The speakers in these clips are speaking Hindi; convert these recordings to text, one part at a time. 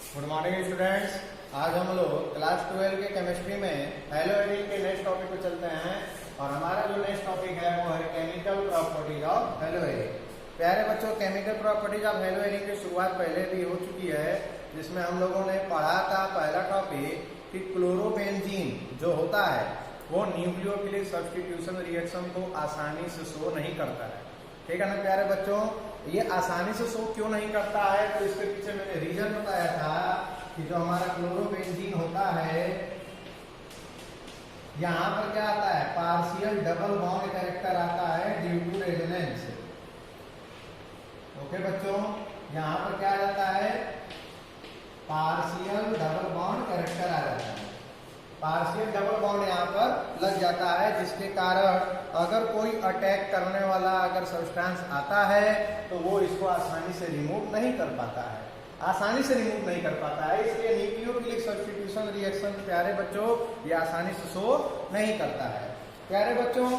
Good morning students. आज हम लोग क्लास 12 के केमिस्ट्री में हेलोइडिन के नेक्स्ट टॉपिक पे चलते हैं और हमारा जो नेक्स्ट टॉपिक है वो है केमिकल प्रॉपर्टीज ऑफ हेलोइडिन। प्यारे बच्चों, केमिकल प्रॉपर्टीज ऑफ हेलोइडिन की शुरुआत पहले भी हो चुकी है, जिसमें हम लोगों ने पढ़ा था पहला टॉपिक कि क्लोरोबेंजीन जो होता है वो न्यूक्लियोफिलिक सब्स्टिट्यूशन रिएक्शन को आसानी से शो नहीं करता है। ठीक है ना प्यारे बच्चों, ये आसानी से शो क्यों नहीं करता है तो इसके पीछे मैंने रीजन बताया था कि जो हमारा क्लोरोबेंजीन होता है यहाँ पर क्या आता है, पार्शियल डबल बॉन्ड कैरेक्टर आता है ड्यू टू रेजोनेंस। ओके बच्चों, यहाँ पर क्या आ जाता है, पार्शियल डबल बॉन्ड कैरेक्टर आ जाता है। पार्शियल डबल बॉन्ड यहाँ पर लग जाता है, जिसके कारण अगर कोई अटैक करने वाला अगर सब्सटेंस आता है तो वो इसको आसानी से रिमूव नहीं कर पाता है, आसानी से रिमूव नहीं कर पाता है। इसलिए न्यूक्लियोफिलिक सब्स्टिट्यूशन रिएक्शन प्यारे बच्चों ये आसानी से शो नहीं करता है। प्यारे बच्चों,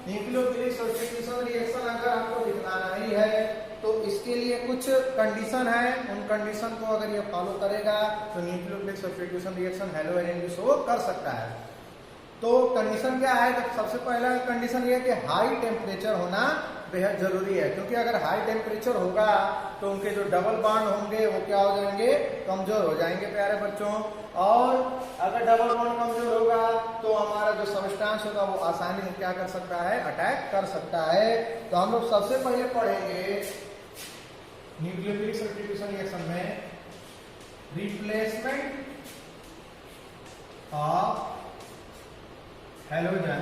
न्यूक्लियोफिलिक सब्स्टिट्यूशन रिएक्शन अगर आपको दिखलाना ही है तो इसके लिए कुछ कंडीशन है, उन कंडीशन को अगर ये फॉलो करेगा तो न्यूक्लियोफिलिक सब्स्टिट्यूशन रिएक्शन हेलोइडिन भी शो कर सकता है। तो कंडीशन क्या है, तो सबसे पहला कंडीशन ये है कि हाई टेम्परेचर होना बेहद जरूरी है, क्योंकि अगर हाई टेम्परेचर होगा तो उनके जो डबल बॉन्ड होंगे वो क्या हो जाएंगे, कमजोर हो जाएंगे प्यारे बच्चों। और अगर डबल बॉन्ड कमजोर होगा तो हमारा जो सब्सटेंस होगा वो आसानी से क्या कर सकता है, अटैक कर सकता है। तो हम लोग सबसे पहले पढ़ेंगे न्यूक्लियोफिलिक सब्स्टिट्यूशन रिएक्शन में replacement of halogen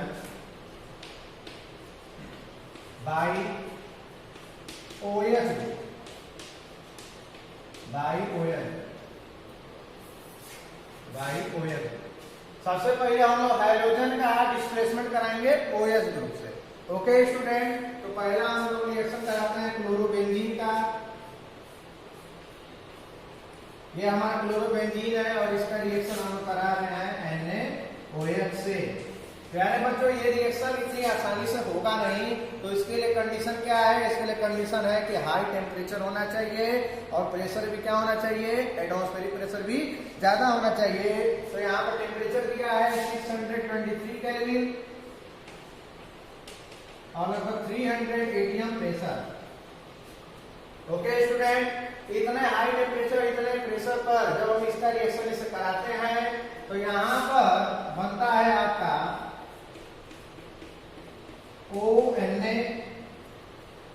by OH by OH। सबसे पहले हम लोग हाइड्रोजन का डिस्प्लेसमेंट कराएंगे OH ग्रुप से। ओके स्टूडेंट, तो पहला हम लोग रिएक्शन कराते हैं क्लोरोबेंजीन का। ये हमारा क्लोरोबेंजीन है और इसका रिएक्शन हम करा रहे हैं NaOH से। प्यारे बच्चों, ये रिएक्शन इतनी आसानी से होगा नहीं, तो इसके लिए कंडीशन क्या है, इसके लिए कंडीशन है कि हाई टेम्परेचर होना चाहिए और प्रेशर भी क्या होना चाहिए, एटमॉस्फेरिक प्रेशर भी ज्यादा होना चाहिए। तो यहाँ पर टेम्परेचर दिया है 623 केल्विन और लगभग 300 atm प्रेशर। ओके स्टूडेंट, इतने हाई टेम्परेचर इतने प्रेशर पर जब हम इसका रिएक्शन इसे कराते हैं तो यहाँ पर बनता है आपका ONA।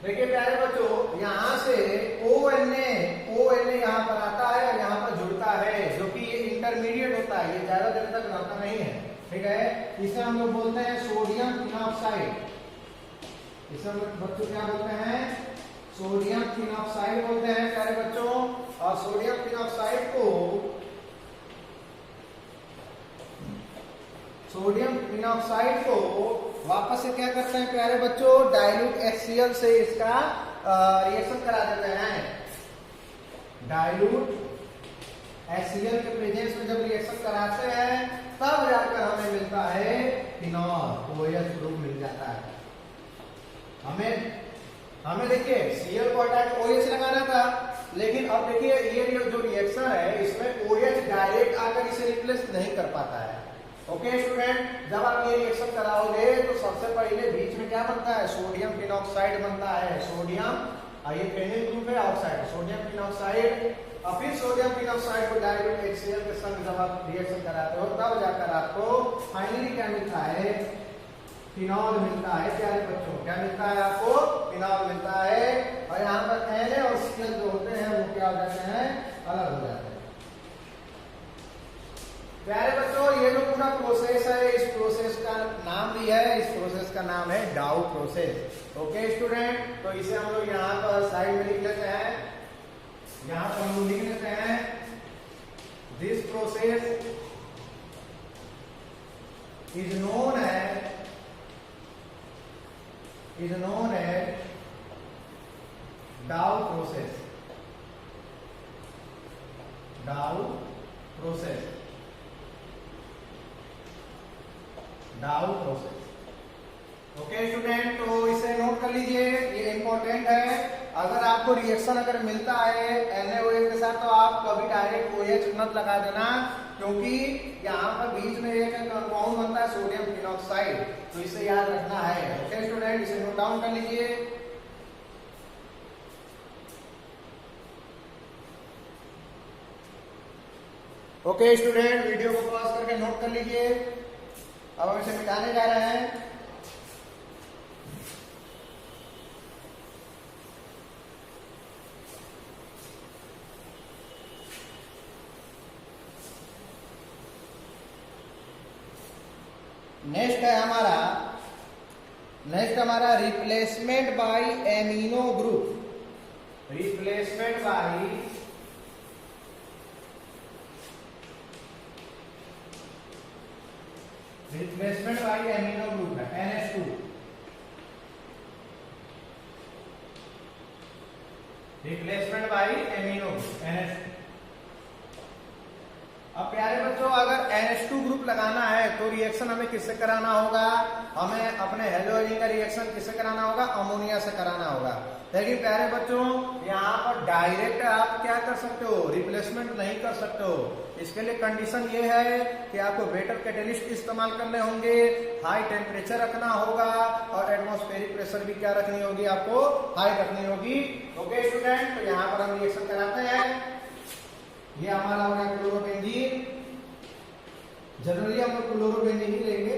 देखिए प्यारे बच्चों, यहाँ से ONA यहाँ पर आता है और यहाँ पर जुड़ता है, जो कि ये इंटरमीडिएट होता है, ये ज्यादा देर तक रहता नहीं है। ठीक है, इसे हम लोग बोलते हैं सोडियम फिनॉक्साइड। इसे हम लोग बच्चों क्या बोलते हैं, सोडियम फिनॉक्साइड बोलते हैं प्यारे बच्चों। और सोडियम फिनॉक्साइड को वापस से क्या करते हैं प्यारे बच्चों, डाइल्यूट HCl से इसका रिएक्शन करा देते हैं। डाइल्यूट HCl के प्रेजेंस में जब रिएक्शन कराते हैं तब जाकर हमें मिलता है फिनॉल, OH ग्रुप मिल जाता है। हमें देखिए Cl को हटा के OH लगाना था, लेकिन अब देखिए ये जो रिएक्शन है इसमें OH डायरेक्ट आकर इसे रिप्लेस नहीं कर पाता है। ओके स्टूडेंट, जब आप ये रिएक्शन कराओगे तो सबसे पहले बीच में क्या बनता है, सोडियम फिनॉक्साइड बनता है। सोडियम, ये फेनिल ग्रुप है ऑक्साइड, सोडियम फिनॉक्साइड। और फिर सोडियम फिनॉक्साइड को डाइल्यूट HCl के संग जब आप रिएक्शन कराते हो तब जाकर आपको फाइनली क्या मिलता है, फिनॉल मिलता है। प्यारे बच्चों, क्या मिलता है आपको, फिनॉल मिलता है। और यहाँ पर Na और Cl जो होते हैं वो क्या हो जाते हैं, अलग हो जाते हैं। प्यारे बच्चों, ये जो पूरा प्रोसेस है, इस प्रोसेस का नाम भी है, इस प्रोसेस का नाम है डाउ प्रोसेस। ओके स्टूडेंट, तो इसे हम लोग यहाँ पर साइड में लिख लेते हैं। यहाँ पर हम लोग लिख लेते हैं this process is known as Dow process. Okay student, तो इसे नोट कर लीजिए, ये इंपॉर्टेंट है। अगर आपको रिएक्शन अगर मिलता है NaOH के साथ तो आप कभी डायरेक्ट OH मत लगा देना, क्योंकि यहाँ पर बीच में एक कंपाउंड बनता है सोडियम फिनॉक्साइड, तो इसे याद रखना है। ओके स्टूडेंट, इसे नोट डाउन कर लीजिए। ओके स्टूडेंट, वीडियो को पॉज करके नोट कर लीजिए। अब हम इसे मिटाने जा रहे हैं। नेक्स्ट हमारा replacement bye amino group. Replacement bye amino group है NH2। Replacement bye amino group NH2। अब प्यारे बच्चों, अगर NH2 ग्रुप लगाना है तो रिएक्शन हमें किससे कराना होगा? हमें अपने हेलोजन का रिएक्शन किससे कराना होगा? अमोनिया से कराना होगा। लेकिन प्यारे बच्चों, यहाँ पर डायरेक्ट आप क्या कर सकते हो? रिप्लेसमेंट नहीं कर सकते हो। इसके लिए कंडीशन ये है कि आपको बेटर कैटेलिस्ट इस्तेमाल करने होंगे, हाई टेम्परेचर रखना होगा और एटमॉस्फेरिक प्रेशर भी क्या रखनी होगी? आपको हाई रखनी होगी। ओके स्टूडेंट, तो यहाँ पर हम रिएक्शन कराते हैं। ये हमारा हो गया क्लोरोबेंजीन। जनरली हम लोग क्लोरोबेंजीन ही लेंगे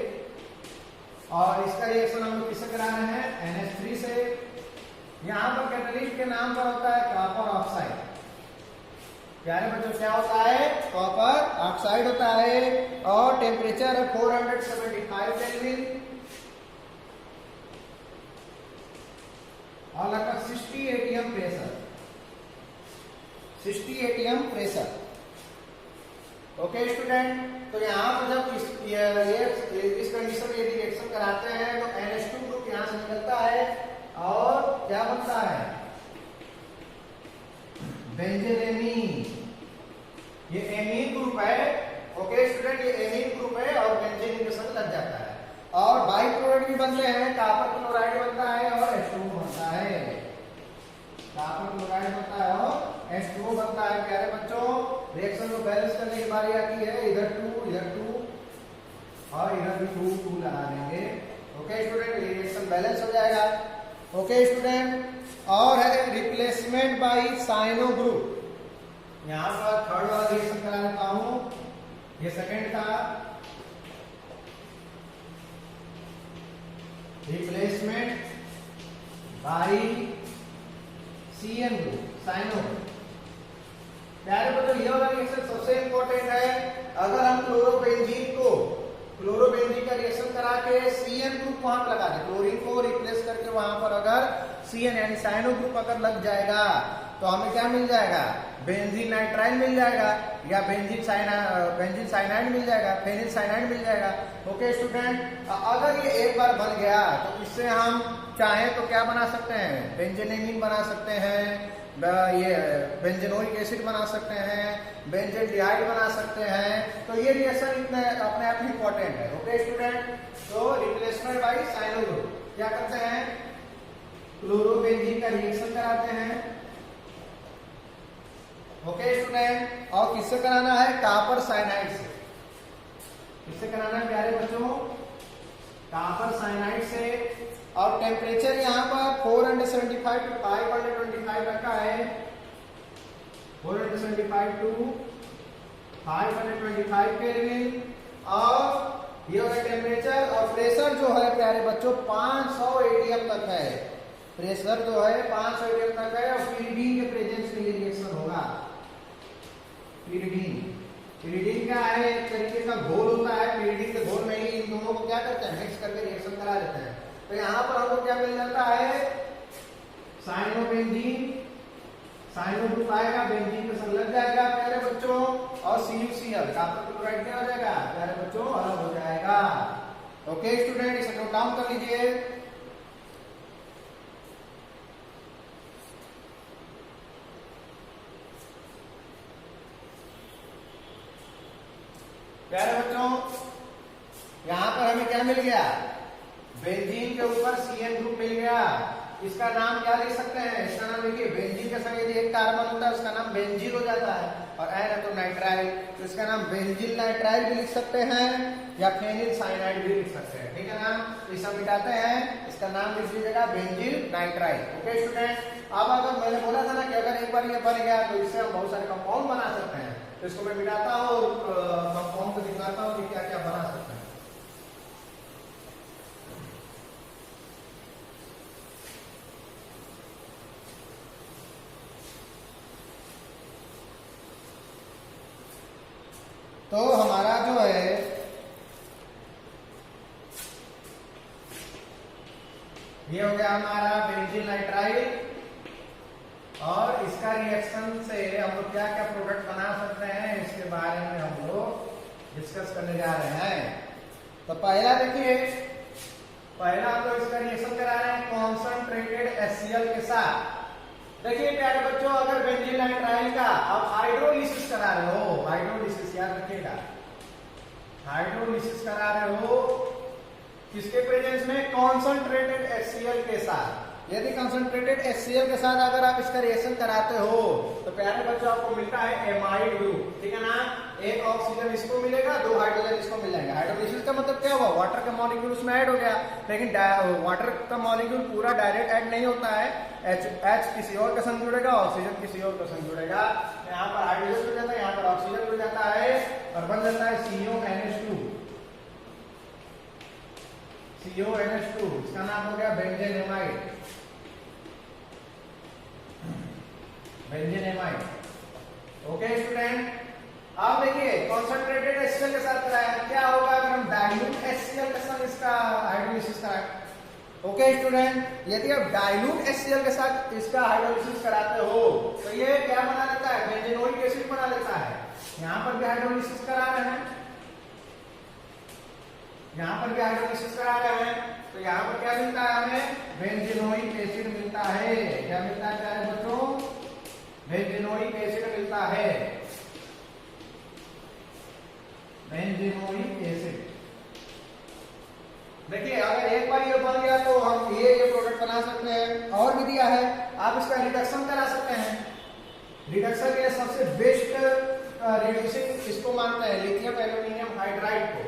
और इसका रिएक्शन हम लोग किससे करा रहे हैं? NH3 से। यहाँ पर कैटलिस्ट के नाम पर होता है कॉपर ऑक्साइड। प्यारे बच्चों, क्या होता है? कॉपर ऑक्साइड होता है और टेम्परेचर है 475 केल्विन और लगभग 60 atm pressure. 60 atm pressure. Okay student, तो यहाँ पर जब इस कंडीशन में यदि रिएक्शन कराते हैं तो NH2 ग्रुप यहाँ से निकलता है और क्या बनता है? बेंजेनेमीन। ये एमीन ग्रुप है। ओके स्टूडेंट, ये एमीन ग्रुप है और बेंजेनीन के संग लग जाता है और बाई प्रोडक्ट भी बनते हैं। कॉपर क्लोराइड बनता है और H2O बनता है। कॉपर क्लोराइड बनता है और H2O बनता है। प्यारे बच्चों, रिएक्शन को बैलेंस करने की बारी आती है। इधर 2 और इधर भी 2 लगा देंगे। ओके स्टूडेंट, रिएक्शन बैलेंस हो जाएगा। ओके स्टूडेंट, और है रिप्लेसमेंट बाय साइनो ग्रुप। यहाँ पर थर्ड वाला रिएक्शन करा देता हूं। ये सेकंड था। Replacement by CN group, cyano. प्यारे बच्चों, ये वाला रिएक्शन सबसे इंपॉर्टेंट है। अगर हम क्लोरोबेंजीन का रिएक्शन करा के CN ग्रुप वहां पर लगा दे, क्लोरीन को रिप्लेस करके वहां पर अगर CN यानी साइनो ग्रुप अगर लग जाएगा तो हमें क्या मिल जाएगा? बेंजीन नाइट्राइल मिल जाएगा या बेंजीन साइनाइड मिल जाएगा, फेनिल साइनाइड मिल जाएगा। ओके स्टूडेंट, अगर ये एक बार बन गया तो इससे हम चाहे तो क्या बना सकते हैं? बेंजेनेमीन बना सकते हैं, ये बेंजेनोइक एसिड बना सकते हैं, बेंजेल्डिहाइड बना सकते हैं। तो ये रिएक्शन इतने अपने आप ही इंपॉर्टेंट है। ओके स्टूडेंट, तो रिप्लेसमेंट बाय साइनो ग्रुप क्या करते हैं? क्लोरोबेंजीन का रिएक्शन कराते हैं। ओके स्टूडेंट, और किससे कराना है? कॉपर साइनाइड से। किससे कराना है प्यारे बच्चों? कॉपर साइनाइड से। और टेम्परेचर यहाँ पर 475 to 525 रखा है। 475 to 525 केल्विन और ये होगा टेम्परेचर। और प्रेशर जो है प्यारे बच्चों 500 atm तक है। प्रेशर जो है 500 atm तक है और pyridine के प्रेजेंस में ये रिएक्शन होगा। pyridine क्या है? एक तरीके का घोल होता है। pyridine के घोल में ही इन दोनों को क्या करते हैं? मिक्स करके रिएक्शन करा देते हैं। तो यहाँ पर हमको क्या मिल जाता है? साइनोबेंजीन। साइनो ग्रुप आएगा, बेंजीन के संग लग जाएगा प्यारे बच्चों और CuCl कॉपर क्लोराइड क्या हो जाएगा प्यारे बच्चों? अलग हो जाएगा। ओके स्टूडेंट, इसे नोट डाउन कर लीजिए। प्यारे बच्चों, यहां पर हमें क्या मिल गया? बेंजीन के ऊपर CN ग्रुप मिल गया इसका नाम क्या लिख सकते हैं, इसका नाम देखिए बेंजीन के संग यदि एक कार्बन होता है उसका नाम बेंजीन हो जाता है, और एन है तो नाइट्राइल, तो इसका नाम बेंजीन नाइट्राइल भी लिख सकते हैं या फेनिल साइनाइड भी लिख सकते हैं, ठीक है ना। तो इसे मिटाते हैं, इसका नाम लिख लीजिएगा बेंजीन नाइट्राइल। ओके स्टूडेंट, अब अगर मैंने बोला था ना कि अगर एक बार ये बन गया तो इससे हम बहुत सारे कंपाउंड बना सकते हैं, तो इसको मैं मिटाता हूँ और कंपाउंड को दिखाता हूँ कि क्या क्या बना सकते हैं। तो हमारा जो है ये हो गया हमारा बेंजीन नाइट्राइल, और इसका रिएक्शन से हम लोग क्या क्या प्रोडक्ट बना सकते हैं इसके बारे में हम लोग डिस्कस करने जा रहे हैं। तो पहला देखिए, पहला हम लोग इसका रिएक्शन करा रहे हैं कॉन्सनट्रेटेड HCl के साथ। देखिए प्यारे बच्चों, अगर बेंजीन नाइट्राइल का आप हाइड्रोलिसिस करा रहे हो, हाइड्रोलिसिस याद रखिएगा, हाइड्रोलिसिस करा रहे हो किसके प्रेजेंस में, कॉन्सनट्रेटेड HCl के साथ। यदि कंसंट्रेटेड HCl के साथ अगर आप इसका रिएक्शन कराते हो तो प्यारे बच्चों आपको मिलता है एमाइड ग्रुप, ठीक है ना। एक ऑक्सीजन इसको मिलेगा, 2 हाइड्रोजन इसको मिल जाएगा। हाइड्रोलिसिस का मतलब क्या हुआ, वाटर का मॉलिक्यूल उसमें ऐड हो गया, लेकिन वाटर का मॉलिक्यूल पूरा डायरेक्ट ऐड नहीं होता है, H किसी और के संग जुड़ेगा, ऑक्सीजन किसी और के संग जुड़ेगा, यहाँ पर हाइड्रोजन जुड़ जाता है, यहाँ पर ऑक्सीजन जुड़ जाता है और बन जाता है CONH2, CONH2, इसका नाम हो गया बेंजेनेमाइड, बेंजेनेमाइड। ओके स्टूडेंट, अब देखिए कॉन्संट्रेटेड HCl के साथ कराया, क्या होगा अगर हम डाइल्यूट HCl के साथ इसका हाइड्रोलिसिस कराएं। ओके स्टूडेंट, यदि आप डाइल्यूट HCl के साथ इसका हाइड्रोलिसिस कराते हो तो ये क्या बना लेता है, बेंजेनोइक एसिड बना लेता है। यहां पर भी हाइड्रोलिसिस करा रहे हैं, यहां पर भी हाइड्रोलिसिस करा रहे हैं, तो यहां पर क्या मिलता है हमें, बेंजेनोइक एसिड मिलता है। क्या मिलता है प्यारे बच्चों, बेंजेनोइक एसिड मिलता है, बेंजेनोइक एसिड। देखिए अगर एक बार ये बन गया तो हम ये प्रोडक्ट बना सकते हैं, और भी दिया है आप इसका रिडक्शन करा सकते हैं। रिडक्शन के लिए सबसे बेस्ट रिड्यूसिंग इसको मानते हैं लिथियम एल्यूमिनियम हाइड्राइड को।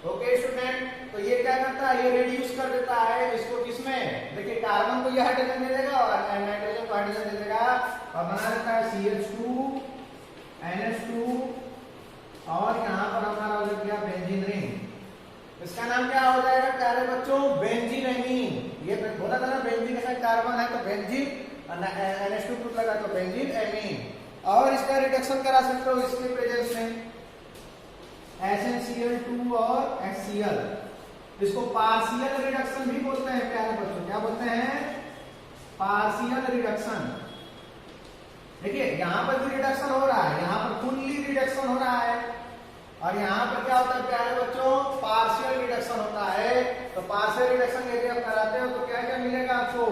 ओके स्टूडेंट, तो ये क्या करता है, ये रिड्यूस कर देता है इसको किसमें, देखिए कार्बन को ये हाइड्रोजन दे देगा और नाइट्रोजन को हाइड्रोजन दे देगा और बना देता है CH2 NH2, और यहाँ पर हमारा हो गया बेंजीन रिंग। इसका नाम क्या हो जाएगा प्यारे बच्चों, बेंजीन एमीन। ये बोला था ना बेंजीन के साथ कार्बन है तो बेंजीन, NH2 ग्रुप लगा तो बेंजीन एमीन। और इसका रिडक्शन करा सकते हो इसके प्रेजेंस में HNCl2 और HCl, इसको पार्शियल रिडक्शन भी बोलते हैं प्यारे बच्चों। क्या बोलते हैं, पार्शियल रिडक्शन। देखिए यहां पर भी रिडक्शन हो रहा है, यहां पर फुल्ली रिडक्शन हो रहा है, और यहाँ पर क्या होता है प्यारे बच्चों, पार्शियल रिडक्शन होता है। तो पार्शियल रिडक्शन यदि आप कराते हो तो क्या क्या मिलेगा आपको,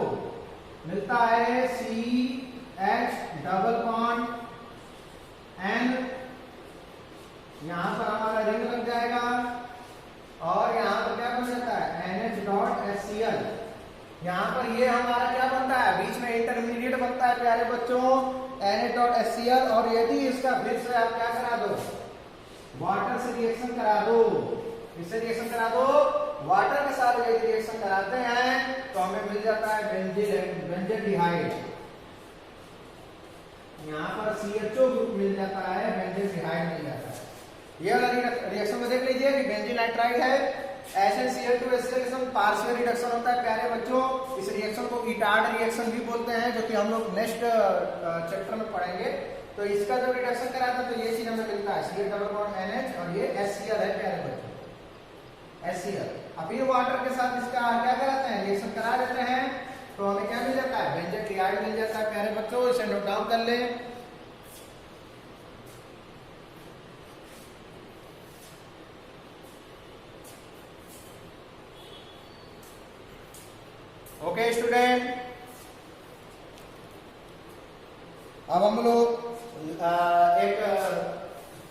मिलता है CH डबल बॉन्ड N, यहाँ पर हमारा रिंग लग जाएगा, और यहाँ पर क्या बन जाता है NH.HCl। यहाँ पर ये हमारा क्या बनता है, बीच में इंटरमीडिएट बनता है प्यारे बच्चों NH.HCl, और यदि इसका फिर से आप क्या करा दो, वाटर से रिएक्शन करा दो, इससे रिएक्शन करा दो, वाटर के साथ यदि रिएक्शन कराते हैं तो हमें मिल जाता है बेंजेल्डिहाइड। यहाँ पर CHO ग्रुप मिल जाता है, बेंजेल्डिहाइड मिल जाता है। ये वाला रिएक्शन में देख लीजिए कि बेंजीन नाइट्राइड है, HNCl2 HCl के साथ पार्शियल रिडक्शन होता है प्यारे बच्चों। इस रिएक्शन को इटार्ड रिएक्शन भी बोलते हैं, जो कि हम लोग नेक्स्ट चैप्टर में पढ़ेंगे। तो इसका जब रिडक्शन कराता है तो ये चीज हमें मिलता है CH डबल बॉन्ड NH, और ये HCl है प्यारे बच्चों, HCl। अब फिर वाटर के साथ इसका क्या कराते हैं, रिएक्शन करा देते हैं, तो हमें क्या मिल जाता है, बेंजेल्डिहाइड मिल जाता है प्यारे बच्चों। इसे नोट डाउन कर ले। ओके स्टूडेंट, अब हम लोग एक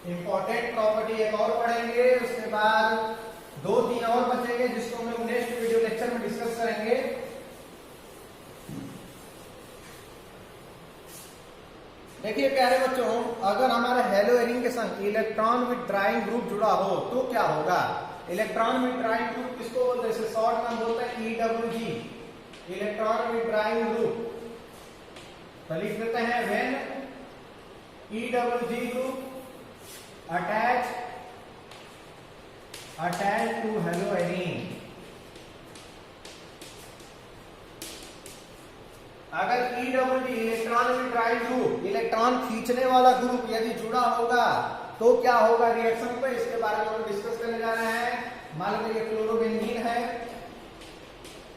इंपॉर्टेंट प्रॉपर्टी एक और पढ़ेंगे, उसके बाद 2-3 और बचेंगे जिसको हम लोग नेक्स्ट वीडियो लेक्चर में डिस्कस करेंगे। देखिए प्यारे बच्चों, अगर हमारे हेलोएरिन के संग इलेक्ट्रॉन विद ड्राइंग ग्रुप जुड़ा हो तो क्या होगा। इलेक्ट्रॉन विद ड्राइंग ग्रुप किसको बोलते हैं, शॉर्ट में बोलते हैं EWG, electron withdrawing group. तो लिख देते हैं when EWG group attach to haloarene. अगर EWG electron withdrawing group, electron खींचने वाला ग्रुप यदि जुड़ा होगा तो क्या होगा रिएक्शन पे, इसके बारे में हम डिस्कस करने जा रहे हैं। मान लीजिए क्लोरोबेंजीन है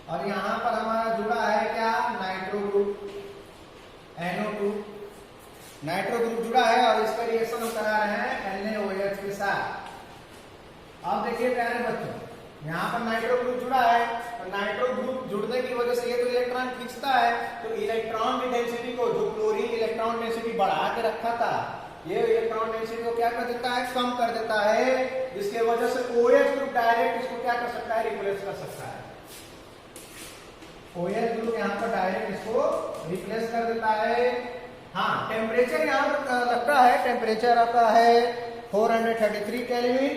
और यहां पर हमारा जुड़ा है क्या, nitro group, NO2 nitro group जुड़ा है और इसका रिएक्शन हम करा रहे हैं NaOH के साथ। अब देखिए प्यारे बच्चों, यहाँ पर नाइट्रो ग्रुप जुड़ा है, तो नाइट्रो ग्रुप जुड़ने की वजह से ये तो इलेक्ट्रॉन खींचता है, तो इलेक्ट्रॉन की डेंसिटी को, जो क्लोरीन इलेक्ट्रॉन डेंसिटी बढ़ा के रखा था, ये इलेक्ट्रॉन डेंसिटी को क्या कर देता है, कम कर देता है, जिसके वजह से OH ग्रुप डायरेक्ट इसको क्या कर सकता है, रिप्लेस कर सकता है। OH ग्रुप यहाँ पर डायरेक्ट इसको रिप्लेस कर देता है। हाँ, टेम्परेचर यहाँ पर लगता है, टेम्परेचर आपका है 433 केल्विन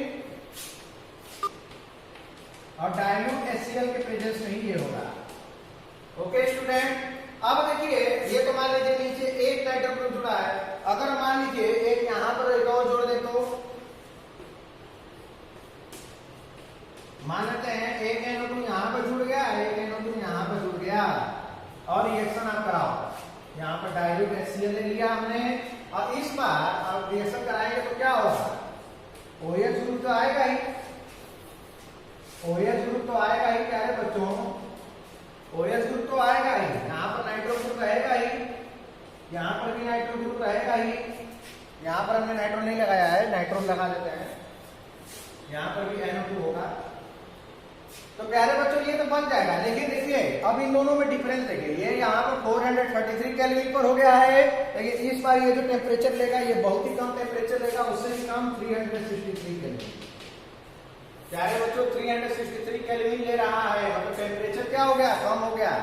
और डाइल्यूट HCl के प्रेजेंस में ही ये होगा। ओके स्टूडेंट, अब देखिए ये तो मान लीजिए नीचे एक नाइट्रो ग्रुप जुड़ा है, अगर मान लीजिए एक यहां पर एक और जोड़ दे तो मान लेते हैं एक NO2 यहां पर जुड़ गया, एक NO2 यहां पर जुड़ गया और रिएक्शन आप कराओ। यहां पर डाइल्यूट HCl ले लिया हमने और इस बार आप रिएक्शन कराएंगे तो क्या होगा, OH ग्रुप तो आएगा ही, OH ग्रुप तो आएगा ही प्यारे बच्चों, OH ग्रुप तो आएगा ही, यहाँ पर नाइट्रो ग्रुप रहेगा ही, यहाँ पर भी नाइट्रो ग्रुप रहेगा ही। यहाँ पर हमने नाइट्रो नहीं लगाया है, नाइट्रो लगा देते हैं, यहाँ पर भी NO2 होगा। तो प्यारे बच्चों ये तो बन जाएगा, लेकिन देखिए अब इन दोनों में डिफरेंस देखिए, ये यहाँ पर 433 केल्विन पर हो गया है, लेकिन इस बार ये जो टेम्परेचर लेगा ये बहुत ही कम टेम्परेचर लेगा, उससे भी कम 363 केल्विन। प्यारे बच्चों 363 केल्विन ले रहा है, मतलब टेम्परेचर क्या हो गया, कम हो गया,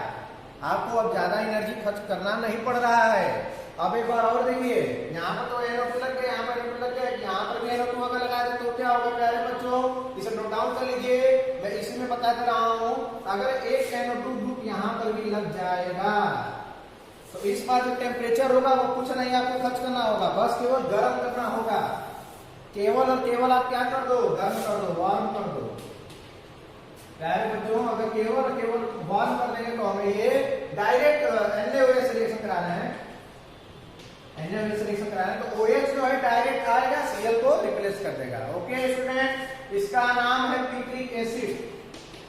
आपको अब ज्यादा एनर्जी खर्च करना नहीं पड़ रहा है। अब एक बार और देखिए, यहाँ पर तो NO2 लग गया, यहाँ पर NO2 लग गया, यहाँ पर भी NO2 अगर लगा दे तो क्या होगा प्यारे बच्चों, इसे नोट डाउन कर लीजिए, मैं इसी में बता दे रहा हूँ। अगर एक NO2 ग्रुप यहाँ पर भी लग जाएगा तो इस बार जो टेम्परेचर होगा वो कुछ नहीं आपको खर्च करना होगा, बस केवल गर्म करना होगा, केवल और केवल आप क्या कर दो, गर्म कर दो, वार्म कर दो। प्यारे बच्चों अगर केवल और केवल वार्म कर देंगे तो हमें ये डायरेक्ट NaOH रिएक्शन कराना है, NaOH रिएक्शन कराना है, तो OH जो है डायरेक्ट आएगा, Cl को रिप्लेस कर देगा। ओके स्टूडेंट, इसका नाम है पिक्रिक एसिड,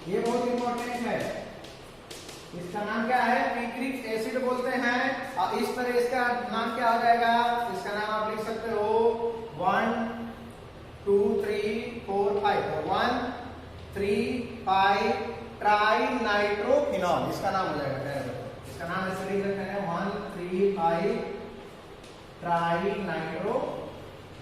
ये बहुत इंपॉर्टेंट है, इसका नाम क्या है, पिक्रिक एसिड बोलते हैं। और इस तरह इसका नाम क्या हो जाएगा, इसका नाम आप लिख सकते हो 1 2 3 4 5 1 3 5 ट्राई नाइट्रोफिनॉल, इसका नाम हो जाएगा। इसका नाम ऐसे लिख देते हैं 1 3 5 ट्राई नाइट्रोफिनॉल।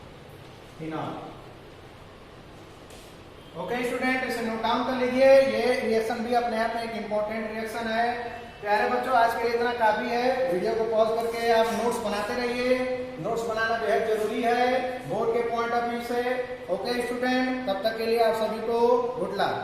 ओके स्टूडेंट, इसे नोट डाउन कर लीजिए, ये रिएक्शन भी अपने आप में एक इंपॉर्टेंट रिएक्शन है। प्यारे बच्चों आज के लिए इतना काफी है, वीडियो को पॉज करके आप नोट्स बनाते रहिए, नोट्स बनाना बेहद जरूरी है बोर्ड के पॉइंट ऑफ व्यू से। ओके स्टूडेंट, तब तक के लिए आप सभी को गुड लक।